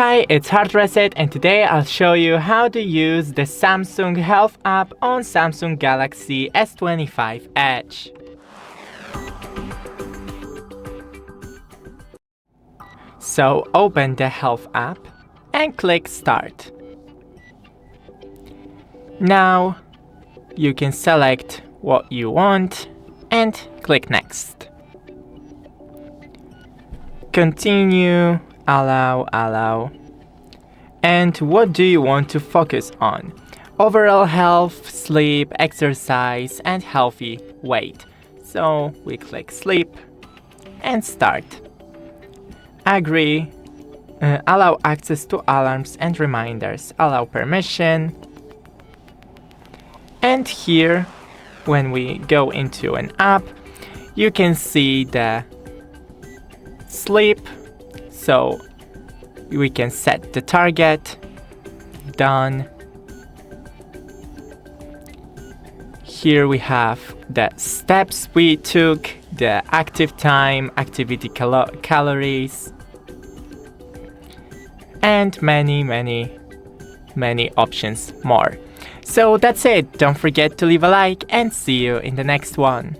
Hi, it's HardReset, and today I'll show you how to use the Samsung Health app on Samsung Galaxy S25 Edge. So open the Health app and click Start. Now you can select what you want and click Next. Continue, allow. And what do you want to focus on? Overall health, sleep, exercise, and healthy weight. So we click Sleep and Start. Agree, allow access to alarms and reminders, allow permission. And here, when we go into an app, you can see the sleep. So we can set the target. Done. Here we have the steps we took, the active time, activity calories, and many options more. So that's it. Don't forget to leave a like and see you in the next one.